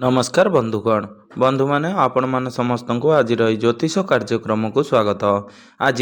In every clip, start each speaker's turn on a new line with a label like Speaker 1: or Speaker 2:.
Speaker 1: नमस्कार बंधुगण बंधु माने आपण माने समस्त को आज ज्योतिष कार्यक्रम को स्वागत। आज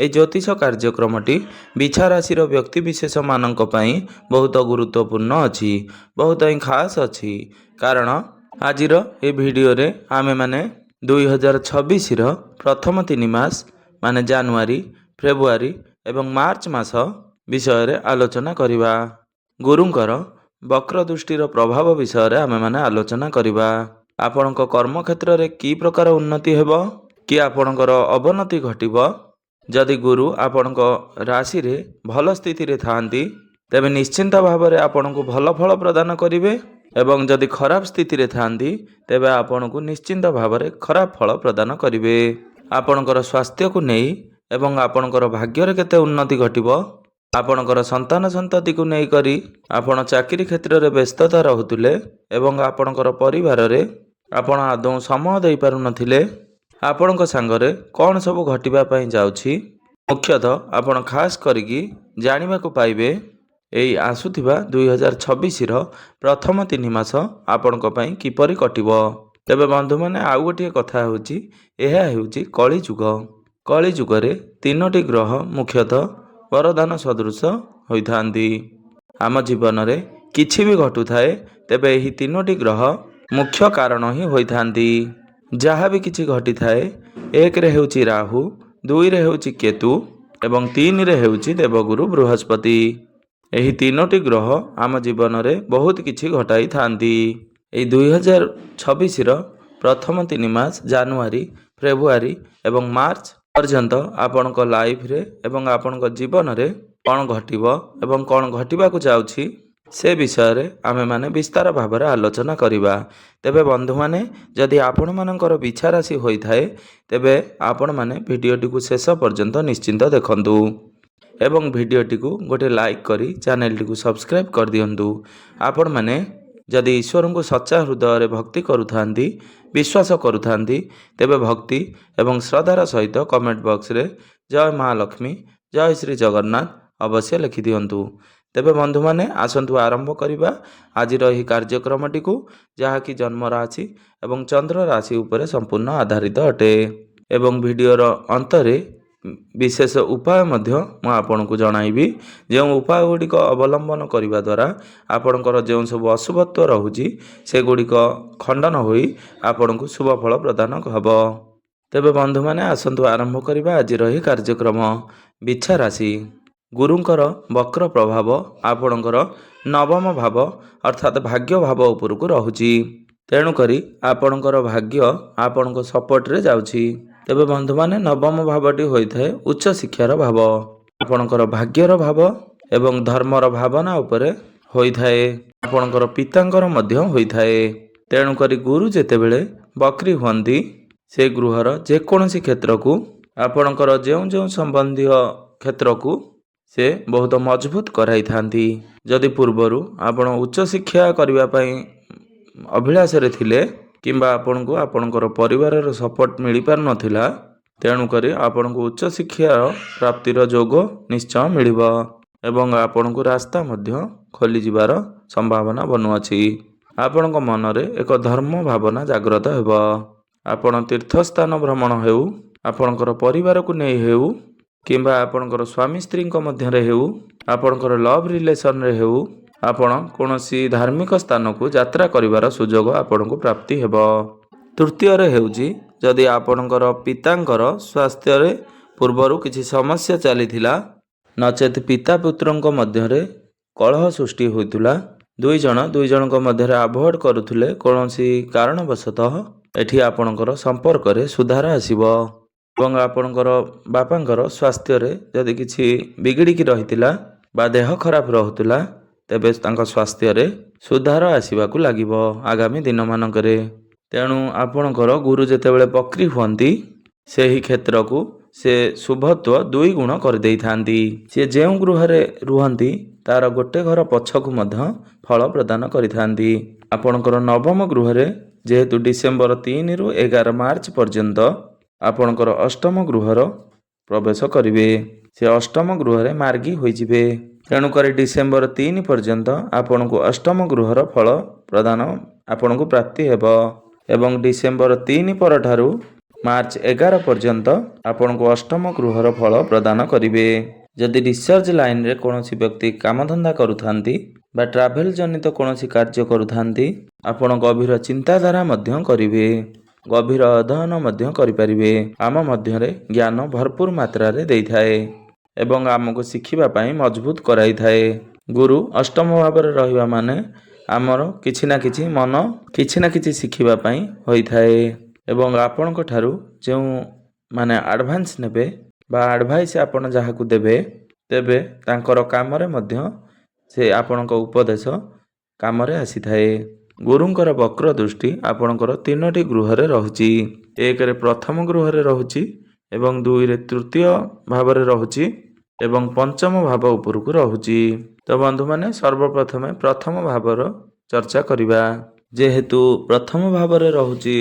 Speaker 1: ज्योतिष कार्यक्रमटी बिछा राशि व्यक्ति विशेष मानक पई बहुत गुरुत्वपूर्ण अच्छी बहुत ही खास अच्छी कारण आज वीडियो रे आमे माने 2026 प्रथम 3 मास माने जनवरी फेब्रुआरी एवं मार्च मास विषय रे आलोचना करिवा। गुरुंकर वक्र दृष्टिर प्रभाव विषय आमे माने आलोचना करिवा। आपणक कर्म क्षेत्र रे की प्रकार उन्नति हेबो कि आपणकर अवनति घटिबो। जदि गुरु आपणक राशि रे भल स्थिति रे थांती तेबे निश्चिंत भाव रे आपणको भल फल प्रदान करिवे एवं जदि खराब स्थिति रे थांती तेबे आपणको निश्चिंत भाव रे खराब फल प्रदान करिवे। आपणकर स्वास्थ्य को नेई एवं आपणकर भाग्य रे केते उन्नति घटिबो। आपणकर संतान संतति को नहीं करी आपण चाकरी क्षेत्र में व्यस्तता रहुतुले एवं आपणकर परिवार रे आपण आदौ समय दे पारु नथिले। आपणक सांगरे कौन सब घटिबा पई जाउछि मुख्यतः आपण खास करिकी जानिबा को पाइबे एई आसुथिबा 2026 प्रथम 3 मास आपणक पई किपरि कटिबो। तेबे बंधु माने आउ गोटे कथा होछि एहा हेउछि कली जुग। कली जुग रे तीनोटी ग्रह मुख्यतः वरदान सदृश होइथांती। आम जीवन रे किछि भी घटु थाए तेबे एही तीनोटी ग्रह मुख्य कारण ही होइथांती। जहाँ भी किछि घटी थाए एक रे हेउछि राहु, दुई रे हेउछि केतु एवं तीन रे हेउछि देवगुरु बृहस्पति। एही तीनोटी ग्रह आम जीवन रे बहुत किछि घटाई थांती। एही 2026 प्रथम 3 मास जनवरी फेब्रुआरी एवं मार्च पर्यंत आपणक लाइफ रे एवं आपणक जीवन रे कौन घटिबो एवं कौन घटिबाकू जाउछि से विषय रे आमे माने विस्तार भाव रे आलोचना करिबा। तेबे बंधु माने जदि आपण मानकर बिछा राशि होई थाए तेबे आपण माने वीडियोटी को शेष पर्यंत निश्चिंत देखंतु एवं वीडियोटी को गोटे लाइक करी चैनल टी को सब्सक्राइब कर दियंतु। आपण माने जदि ईश्वर को सच्चा हृदय रे भक्ति करुथांती विश्वास करुथांती तेबे भक्ति एवं श्रद्धार सहित कमेंट बॉक्स रे जय महालक्ष्मी जय श्री जगन्नाथ अवश्य लिखि दियंतु। तेबे बंधु माने आसंतु आरंभ करिबा आज रही कार्यक्रमटी को जहाँकि जन्म राशि एवं चंद्र राशि उपरे संपूर्ण आधारित अटे एवं वीडियोर अंतरे विशेष उपाय मध्य मु आपनकु जणाइबी। जो उपाय गुड़िक अवलंबन करने द्वारा आपणकर जो सब अशुभत्व रहुछि से गुड़िक खंडन होई आपनकु शुभ फल प्रदान हब। तेबे बंधु माने आसंतु आरंभ करिबा आज रही कार्यक्रम। बिछा राशि गुरुंकर वक्र प्रभाव आपणकर नवम भाव अर्थात भाग्य भाव उपरकु रहुछि तेणु करी आपणकर भाग्य आपणक सपोर्ट रे जाउछि। तेबे बंधु माने नवम भावटी होइथाए उच्च शिक्षार भाव आपणकर भाग्यर भाव एवं धर्मर भावना उपरे होइथाए आपणकर पितांकर मध्य होइथाए। तेणु करी गुरु जेतेबेले बकरी हुअंती से गृहर जेकोसी क्षेत्र को आपणकर जो संबंधी क्षेत्र को से बहुत मजबूत कराई थांती। जदि पूर्वरु आपण उच्च शिक्षा करबा पई अभिलाष रे थिले किंबा आपनको आपणकर परिवार सपोर्ट मिल पार नथिला तेणु करी आपनको उच्च शिक्षा प्राप्तिर जोग निश्चय मिलिबा एवं आपनको रास्ता मध्य खोली जिबार संभावना बनुअछि। आपणक मन रे एक धर्म भावना जागृत हेबा। आपण तीर्थ स्थान भ्रमण हेउ आपणकर परिवार को नै हेउ किंबा आपणकर स्वामी स्त्री मध्य रे हेउ आपणकर लव रिलेशन रे हेउ आपण कोनोसी धार्मिक स्थान को यात्रा करिवार सुजोग आपनको प्राप्ति हेबो। तृतीय रे हेउजी जदि आपणकर पितांकर स्वास्थ्य रे पूर्वरु किछि समस्या चलीथिला नचेत पिता पुत्रंक मध्य रे कलह सृष्टि होइतुला दुई जन मध्य रे अवॉइड करुथुले कोनोसी कारणवशतः एठी आपणकर संपर्क रे सुधार आसीबो एवं आपणकर बापांकर स्वास्थ्य रे जदि किछि बिगड़ी की रहितिला बा देह खराब रहुतुला तेबे तांका स्वास्थ्य रे सुधार आसीबाकू लागिबो आगामी दिन मानकरे। तेणु आपणकर गुरु जेतेबेले बकरी हुअंती सेही क्षेत्र को से शुभत्व 2 गुण कर देई थांती। से जेउ गृह रे रुहंती तार गोटे घर पछकू मध्य फल प्रदान करिथांती। आपणकर नवम गृह रे जेहेतु डिसेंबर 3 रु 11 मार्च पर्यंत आपणकर अष्टम गृहर प्रवेश करिवे से अष्टम गृह रे मार्गी होई जिवे। तेणुक डिसेंबर 3 पर्यंत आपन को अष्टम गृहर फल प्रदान ଆପଣଙ୍କୁ ପ୍ରାପ୍ତି ହେବ ଏବଂ ଡିସେମ୍ବର 3 ପରଠାରୁ ମାର୍ଚ୍ଚ 11 ପର୍ଯ୍ୟନ୍ତ ଆପଣଙ୍କୁ ଅଷ୍ଟମ ଗୃହର ଫଳ ପ୍ରଦାନ କରିବେ। ଯଦି ରିସର୍ଚ୍ଚ ଲାଇନରେ କୌଣସି ବ୍ୟକ୍ତି କାମଧନ୍ଦା କରୁଥାନ୍ତି ବା ଟ୍ରାଭେଲ ଜନିତ କୌଣସି କାର୍ଯ୍ୟ କରୁଥାନ୍ତି, ଆପଣ ଗଭୀର ଚିନ୍ତାଧାରା ମଧ୍ୟ କରିବେ, ଗଭୀର ଅଧ୍ୟୟନ ମଧ୍ୟ କରିପାରିବେ। ଆମ ମଧ୍ୟରେ ଜ୍ଞାନ ଭରପୁର ମାତ୍ରାରେ ଦେଇଥାଏ ଏବଂ ଆମକୁ ଶିଖିବା ପାଇଁ ମଜବୁତ କରାଇଥାଏ। ଗୁରୁ ଅଷ୍ଟମ ଭାବରେ ରହିବା ମାନେ ଆମର କିଛି ନା କିଛି ଶିଖିବା ପାଇଁ ହୋଇଥାଏ ଏବଂ ଆପଣଙ୍କ ଠାରୁ ଯେଉଁ ଆଡ଼ଭାନ୍ସ ନେବେ ବା ଆଡ଼ଭାଇସ୍ ଆପଣ ଯାହାକୁ ଦେବେ, ତେବେ ତାଙ୍କର କାମରେ ମଧ୍ୟ ସେ ଆପଣଙ୍କ ଉପଦେଶ କାମରେ ଆସିଥାଏ। ଗୁରୁଙ୍କର ବକ୍ର ଦୃଷ୍ଟି ଆପଣଙ୍କର 3ଟି ଗୃହରେ ରହୁଛି। 1ରେ ପ୍ରଥମ ଗୃହରେ ରହୁଛି ଏବଂ 2ରେ ତୃତୀୟ ଭାବରେ ରହୁଛି ଏବଂ ପଞ୍ଚମ ଭାବ ଉପରକୁ ରହୁଛି। ତ ବନ୍ଧୁମାନେ, ସର୍ବପ୍ରଥମେ ପ୍ରଥମ ଭାବର ଚର୍ଚ୍ଚା କରିବା। ଯେହେତୁ ପ୍ରଥମ ଭାବରେ ରହୁଛି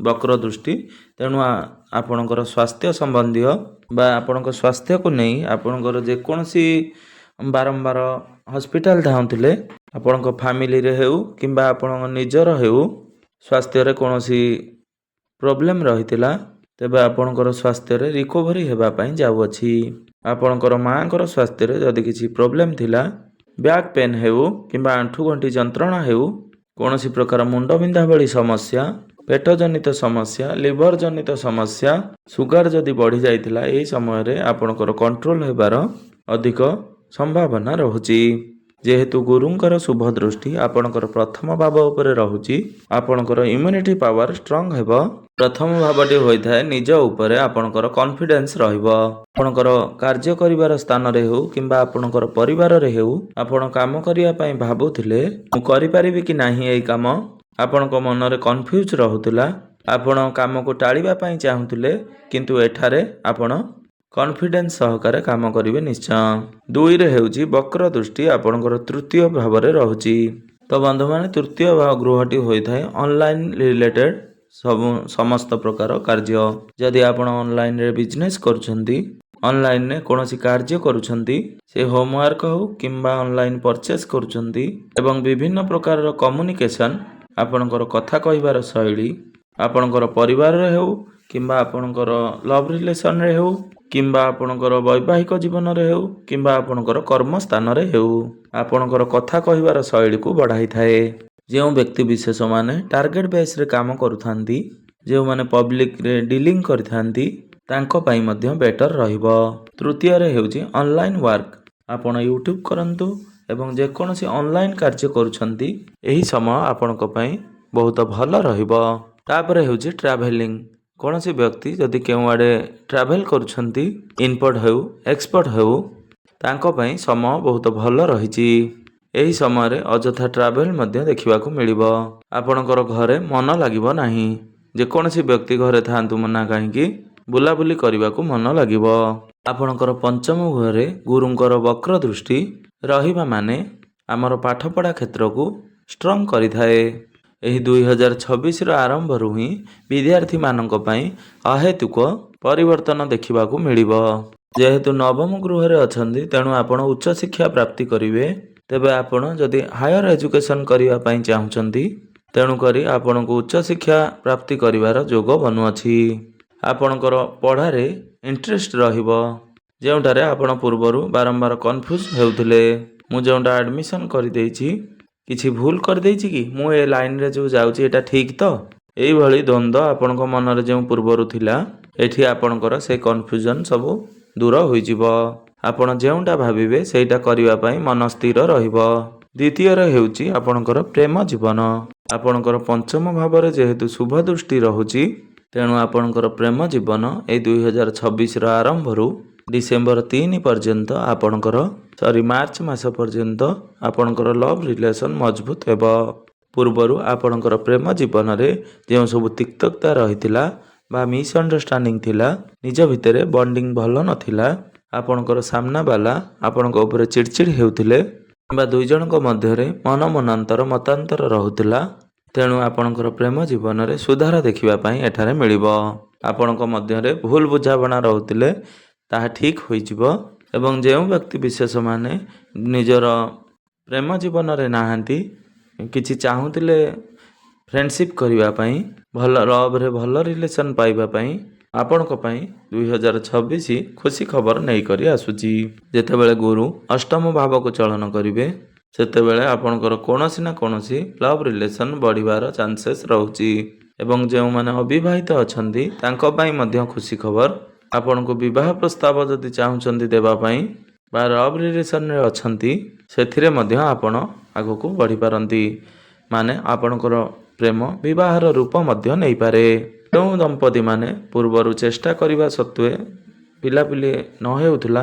Speaker 1: ବକ୍ର ଦୃଷ୍ଟି, ତେଣୁ ଆପଣଙ୍କର ସ୍ୱାସ୍ଥ୍ୟ ସମ୍ବନ୍ଧୀୟ ବା ଆପଣଙ୍କ ସ୍ୱାସ୍ଥ୍ୟକୁ ନେଇ ଆପଣଙ୍କର ଯେକୌଣସି ବାରମ୍ବାର ହସ୍ପିଟାଲ ଧାଉଁଥିଲେ, ଆପଣଙ୍କ ଫ୍ୟାମିଲିରେ ହେଉ କିମ୍ବା ଆପଣଙ୍କ ନିଜର ହେଉ, ସ୍ୱାସ୍ଥ୍ୟରେ କୌଣସି ପ୍ରୋବ୍ଲେମ୍ ରହିଥିଲା, ତେବେ ଆପଣଙ୍କର ସ୍ୱାସ୍ଥ୍ୟରେ ରିକଭରି ହେବା ପାଇଁ ଯାଉଅଛି। ଆପଣଙ୍କର ମାଆଙ୍କର ସ୍ୱାସ୍ଥ୍ୟରେ ଯଦି କିଛି ପ୍ରୋବ୍ଲେମ୍ ଥିଲା, ବ୍ୟାକ୍ ପେନ୍ ହେଉ କିମ୍ବା ଆଣ୍ଠୁଗଣ୍ଠି ଯନ୍ତ୍ରଣା ହେଉ, କୌଣସି ପ୍ରକାର ମୁଣ୍ଡବିନ୍ଧା ଭଳି ସମସ୍ୟା, ପେଟ ଜନିତ ସମସ୍ୟା, ଲିଭର ଜନିତ ସମସ୍ୟା, ସୁଗାର ଯଦି ବଢ଼ିଯାଇଥିଲା, ଏହି ସମୟରେ ଆପଣଙ୍କର କଣ୍ଟ୍ରୋଲ ହେବାର ଅଧିକ ସମ୍ଭାବନା ରହୁଛି। ଯେହେତୁ ଗୁରୁଙ୍କର ଶୁଭ ଦୃଷ୍ଟି ଆପଣଙ୍କର ପ୍ରଥମ ଭାବ ଉପରେ ରହୁଛି, ଆପଣଙ୍କର ଇମ୍ୟୁନିଟି ପାୱାର ଷ୍ଟ୍ରଙ୍ଗ ହେବ। ପ୍ରଥମ ଭାବଟି ହୋଇଥାଏ ନିଜ ଉପରେ ଆପଣଙ୍କର କନଫିଡେନ୍ସ ରହିବ। ଆପଣଙ୍କର କାର୍ଯ୍ୟ କରିବାର ସ୍ଥାନରେ ହେଉ କିମ୍ବା ଆପଣଙ୍କର ପରିବାରରେ ହେଉ, ଆପଣ କାମ କରିବା ପାଇଁ ଭାବୁଥିଲେ, ମୁଁ କରିପାରିବି କି ନାହିଁ ଏହି କାମ, ଆପଣଙ୍କ ମନରେ କନଫ୍ୟୁଜ୍ ରହୁଥିଲା, ଆପଣ କାମକୁ ଟାଳିବା ପାଇଁ ଚାହୁଁଥିଲେ, କିନ୍ତୁ ଏଠାରେ ଆପଣ କନଫିଡେନ୍ସ ସହକାରେ କାମ କରିବେ ନିଶ୍ଚୟ। 2ରେ ହେଉଛି ବକ୍ର ଦୃଷ୍ଟି ଆପଣଙ୍କର ତୃତୀୟ ଭାବରେ ରହୁଛି। ତ ବନ୍ଧୁମାନେ, ତୃତୀୟ ଗୃହଟି ହୋଇଥାଏ ଅନଲାଇନ୍ ରିଲେଟେଡ୍ ସମସ୍ତ ପ୍ରକାର କାର୍ଯ୍ୟ। ଯଦି ଆପଣ ଅନଲାଇନରେ ବିଜନେସ୍ କରୁଛନ୍ତି, ଅନଲାଇନରେ କୌଣସି କାର୍ଯ୍ୟ କରୁଛନ୍ତି, ସେ ହୋମୱାର୍କ ହେଉ କିମ୍ବା ଅନଲାଇନ୍ ପରଚେସ୍ କରୁଛନ୍ତି ଏବଂ ବିଭିନ୍ନ ପ୍ରକାରର କମ୍ୟୁନିକେସନ୍, ଆପଣଙ୍କର କଥା କହିବାର ଶୈଳୀ, ଆପଣଙ୍କର ପରିବାରରେ ହେଉ କିମ୍ବା ଆପଣଙ୍କର ଲଭ୍ ରିଲେସନରେ ହେଉ କିମ୍ବା ଆପଣଙ୍କର ବୈବାହିକ ଜୀବନରେ ହେଉ କିମ୍ବା ଆପଣଙ୍କର କର୍ମସ୍ଥାନରେ ହେଉ, ଆପଣଙ୍କର କଥା କହିବାର ଶୈଳୀକୁ ବଢ଼ାଇଥାଏ। ଯେଉଁ ବ୍ୟକ୍ତି ବିଶେଷମାନେ ଟାର୍ଗେଟ୍ ବେସ୍ରେ କାମ କରୁଥାନ୍ତି, ଯେଉଁମାନେ ପବ୍ଲିକରେ ଡିଲିଂ କରିଥାନ୍ତି, ତାଙ୍କ ପାଇଁ ମଧ୍ୟ ବେଟର୍ ରହିବ। ତୃତୀୟରେ ହେଉଛି ଅନଲାଇନ୍ ୱାର୍କ। ଆପଣ ୟୁଟ୍ୟୁବ୍ କରନ୍ତୁ ଏବଂ ଯେକୌଣସି ଅନଲାଇନ୍ କାର୍ଯ୍ୟ କରୁଛନ୍ତି, ଏହି ସମୟ ଆପଣଙ୍କ ପାଇଁ ବହୁତ ଭଲ ରହିବ। ତାପରେ ହେଉଛି ଟ୍ରାଭେଲିଂ। କୌଣସି ବ୍ୟକ୍ତି ଯଦି କେଉଁଆଡ଼େ ଟ୍ରାଭେଲ୍ କରୁଛନ୍ତି, ଇନପୋର୍ଟ ହେଉ ଏକ୍ସପୋର୍ଟ ହେଉ, ତାଙ୍କ ପାଇଁ ସମୟ ବହୁତ ଭଲ ରହିଛି। ଏହି ସମୟରେ ଅଯଥା ଟ୍ରାଭେଲ୍ ମଧ୍ୟ ଦେଖିବାକୁ ମିଳିବ। ଆପଣଙ୍କର ଘରେ ମନ ଲାଗିବ ନାହିଁ। ଯେକୌଣସି ବ୍ୟକ୍ତି ଘରେ ଥାଆନ୍ତୁ ନା କାହିଁକି, ବୁଲାବୁଲି କରିବାକୁ ମନ ଲାଗିବ। ଆପଣଙ୍କର ପଞ୍ଚମ ଗୃହରେ ଗୁରୁଙ୍କର ବକ୍ର ଦୃଷ୍ଟି ରହିବା ମାନେ ଆମର ପାଠପଢ଼ା କ୍ଷେତ୍ରକୁ ଷ୍ଟ୍ରଙ୍ଗ କରିଥାଏ। ଏହି 2026ର ଆରମ୍ଭରୁ ହିଁ ବିଦ୍ୟାର୍ଥୀମାନଙ୍କ ପାଇଁ ଅହେତୁକ ପରିବର୍ତ୍ତନ ଦେଖିବାକୁ ମିଳିବ। ଯେହେତୁ ନବମ ଗୃହରେ ଅଛନ୍ତି, ତେଣୁ ଆପଣ ଉଚ୍ଚଶିକ୍ଷା ପ୍ରାପ୍ତି କରିବେ। ତେବେ ଆପଣ ଯଦି ହାୟର ଏଜୁକେସନ୍ କରିବା ପାଇଁ ଚାହୁଁଛନ୍ତି, ତେଣୁକରି ଆପଣଙ୍କୁ ଉଚ୍ଚଶିକ୍ଷା ପ୍ରାପ୍ତି କରିବାର ଯୋଗ ବନୁଅଛି। ଆପଣଙ୍କର ପଢ଼ାରେ ଇଣ୍ଟରେଷ୍ଟ ରହିବ, ଯେଉଁଠାରେ ଆପଣ ପୂର୍ବରୁ ବାରମ୍ବାର କନଫ୍ୟୁଜ୍ ହେଉଥିଲେ, ମୁଁ ଯେଉଁଟା ଆଡ଼ମିସନ୍ କରିଦେଇଛି, କିଛି ଭୁଲ କରିଦେଇଛି କି, ମୁଁ ଏ ଲାଇନରେ ଯେଉଁ ଯାଉଛି ଏଇଟା ଠିକ୍ ତ, ଏଇଭଳି ଦ୍ୱନ୍ଦ୍ୱ ଆପଣଙ୍କ ମନରେ ଯେଉଁ ପୂର୍ବରୁ ଥିଲା, ଏଠି ଆପଣଙ୍କର ସେ କନଫ୍ୟୁଜନ୍ ସବୁ ଦୂର ହୋଇଯିବ। ଆପଣ ଯେଉଁଟା ଭାବିବେ ସେଇଟା କରିବା ପାଇଁ ମନ ସ୍ଥିର ରହିବ। ଦ୍ୱିତୀୟରେ ହେଉଛି ଆପଣଙ୍କର ପ୍ରେମ ଜୀବନ। ଆପଣଙ୍କର ପଞ୍ଚମ ଭାବରେ ଯେହେତୁ ଶୁଭ ଦୃଷ୍ଟି ରହୁଛି, ତେଣୁ ଆପଣଙ୍କର ପ୍ରେମ ଜୀବନ ଏହି 2026ର ଆରମ୍ଭରୁ ଡିସେମ୍ବର 3 ପର୍ଯ୍ୟନ୍ତ ମାର୍ଚ୍ଚ ମାସ ପର୍ଯ୍ୟନ୍ତ ଆପଣଙ୍କର ଲଭ୍ ରିଲେସନ୍ ମଜବୁତ ହେବ। ପୂର୍ବରୁ ଆପଣଙ୍କର ପ୍ରେମ ଜୀବନରେ ଯେଉଁ ସବୁ ତିକ୍ତତା ରହିଥିଲା ବା ମିସ୍ଅଣ୍ଡରଷ୍ଟାଣ୍ଡିଂ ଥିଲା, ନିଜ ଭିତରେ ବଣ୍ଡିଂ ଭଲ ନଥିଲା, ଆପଣଙ୍କର ସାମ୍ନାବାଲା ଆପଣଙ୍କ ଉପରେ ଚିଡ଼ଚିଡ଼ ହେଉଥିଲେ କିମ୍ବା ଦୁଇ ଜଣଙ୍କ ମଧ୍ୟରେ ମତାନ୍ତର ରହୁଥିଲା, ତେଣୁ ଆପଣଙ୍କର ପ୍ରେମ ଜୀବନରେ ସୁଧାର ଦେଖିବା ପାଇଁ ଏଠାରେ ମିଳିବ। ଆପଣଙ୍କ ମଧ୍ୟରେ ଭୁଲ ବୁଝାମଣା ରହୁଥିଲେ, ତାହା ଠିକ୍ ହୋଇଯିବ ଏବଂ ଯେଉଁ ବ୍ୟକ୍ତି ବିଶେଷମାନେ ନିଜର ପ୍ରେମ ଜୀବନରେ ନାହାନ୍ତି, କିଛି ଚାହୁଁଥିଲେ फ्रेंडशिप करने भल लव्रे भल रिलेसन पाइबापी आपणक 2026 खुशी खबर नहीं करी आसुची। जेतेबेले गुरु अष्टम भाव को चलन करेंगे सेतेबेले आपणकर कौनसी ना कौनसी लव रिलेसन बढ़िबार चांसेस रहुची। एवं जो माने अविवाहित अछंती तांको पई मध्य खुशी खबर आपन को विवाह प्रस्ताव जदि चाहुचंती देबापई बा लव रिलेसन रे अछंती सेथिरे मध्य आपन आगको बढ़ी पारंती। माने आपणकर प्रेम विवाहर रूप मध्य नहीं पारे। जो दंपति माने पूर्वर चेष्टा करने सत्वे पिलापिली न हेउथिला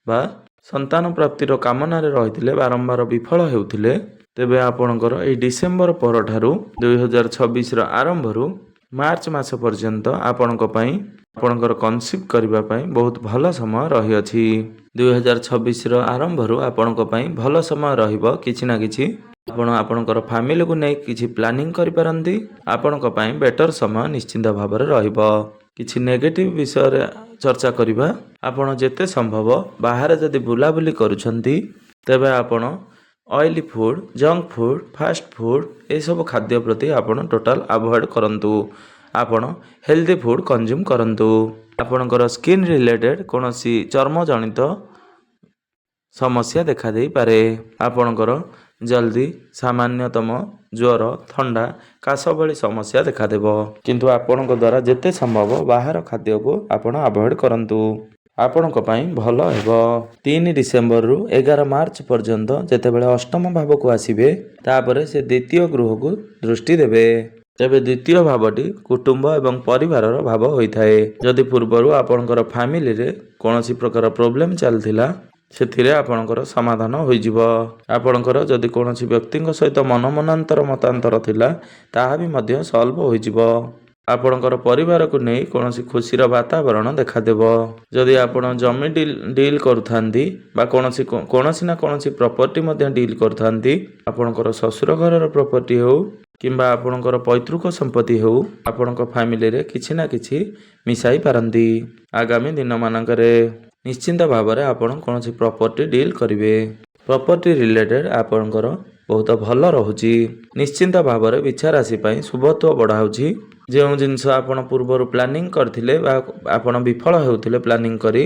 Speaker 1: बा संतान प्राप्तिर कामना रही बारंबार विफल हेउथिले तेबे आपणकर एई डिसेम्बर पर ठारू 2026 आरंभ मार्च मास पर्यंत आपणक पई आपणकर कनसिव करबा पई बहुत भल समय रही अछि। 2026 आरंभ आपणक पई भल समय रहिबो। किछि ना किछि आपणकर फैमिली को नहीं किछि प्लानिंग करि पारंती। आपणक पई बेटर समय निश्चिंत भाव में रहिबो। किछि नेगेटिव विषय रे चर्चा करिबा। आपण जेते संभव बाहर जदि बुलाबुली करूछंती तेबे आपण oily food junk food fast food ये सब खाद्य प्रति आपण टोटल अवॉइड करंतु। आपण हेल्दी फूड कंज्यूम करंतु। आपणकर स्किन रिलेटेड कोनोसी चर्म जनित समस्या देखा दे पारे। आपणकर जल्दी सामान्यतम ज्वर थंडा काश भली समस्या देखा देबो। किंतु आपणक द्वारा जेते संभव बाहर खाद्य को आपण अवॉइड करंतु। आपणक पई भल हेबो। 3 डिसेम्बर रु 11 मार्च पर्यंत जेतेबेले अष्टम भाव को आसीबे तापरे से द्वितीय गृह को दृष्टि देबे। तेबे द्वितीय भावटी कुटुंब एवं परिवार भाव होइथाए। जदि पूर्वरु आपणकर फैमिली रे कोनोसी प्रकार प्रॉब्लम चलथिला सेथिरे आपणकर समाधान होइजिबो। आपणकर जदि कोनोसी व्यक्तिଙ୍କ सहित मनमनांतर मतांतर थिला ताहा भी मध्य सॉल्व होइजिबो। आपणकर परिवार को नहीं कोनोसी खुशीर वातावरण देखा देबो। जदि आपण जमी डील करूथांती बा कोनोसी ना कोनोसी प्रॉपर्टी मध्य डील करूथांती आपणकर ससुर घरर प्रॉपर्टी हो किंबा आपणकर पैतृक संपत्ति हो आपणक फैमिली रे किछि ना किछि मिसाई पारंती। आगामी दिन मानकरे निश्चिंत भाव में आपण कोनोसी प्रॉपर्टी डील करिवे। प्रॉपर्टी रिलेटेड आपणकर बहुत भल रहुची। निश्चिंत भाव में बिछा राशि पई शुभत्व बढ़ाउची। जो जिनस आपण पूर्वर प्लानिंग करथिले बा आपण विफल हेउथिले प्लानिंग करी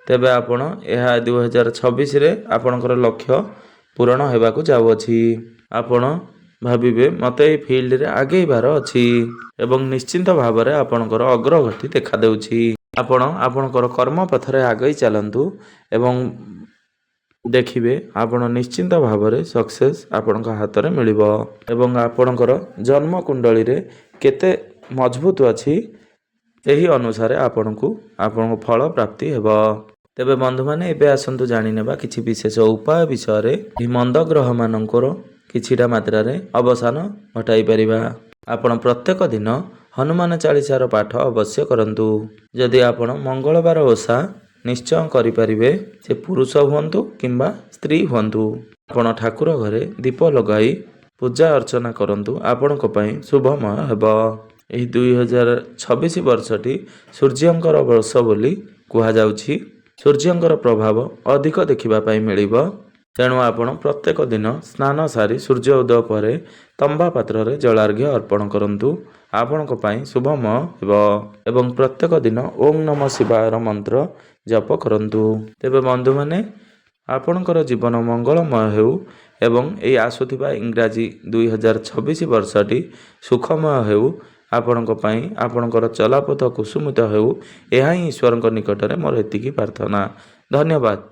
Speaker 1: तेबे आपण एहा 2026 रे आपणकर लक्ष्य पूरण हेबाकू जाउअछि। आपण भाबिबे मते ए फील्ड रे आगेइबार अछि एवं निश्चिंत भाव में आपणकर अग्रगति देखा देउछि। आपण आपणकर कर्म पथरे आगई चलंतु एवं देखिबे आपण निश्चिंत भाव में सक्सेस आपणक हाथ रे मिलिबो। एवं आपणकर जन्म कुंडली रे केते मजबूत अछि एही अनुसार आपणको फल प्राप्ति हेबो। तेबे बंधु माने एबे आसंतु जानि नेबा किछि विशेष उपाय विषय रे ई मंद ग्रह मानकर किछिटा मात्रा रे अवसान घटाई परिबा। आपण प्रत्येक दिन हनुमान चालीसार पाठ अवश्य करंतु। जदि आपण मंगलवार ओषा निश्चय करि परिबे से पुरुष हुंतु किंबा स्त्री हुंतु आपण ठाकुर घरे दीप लगाई पूजा अर्चना करंतु आपणक पई शुभमय हेबो। एही 2026 वर्षटी सूर्यंकर वर्ष बोली कुहा जाउछि। सूर्यंकर प्रभाव अधिक देखिबा पई मिलिबो। तेणु आपण प्रत्येक दिन स्नान सारी सूर्य उदय पर तंबा पात्र रे जलार्घ्य अर्पण करंतु आपणक पई शुभमय हेबो। एवं प्रत्येक दिन ओम नमः शिवायर मंत्र जप करंतु। तेबे बंधु माने आपणकर जीवन मंगलमय हेउ एवं एई आसुथिबा इंग्राजी 2026 वर्षटी सुखमय हेउ। आपणक पई आपणकर चलापथ कुसुमित हेउ। एहा ही ईश्वरଙ୍କ निकटरे मोर एतिकी प्रार्थना। धन्यवाद।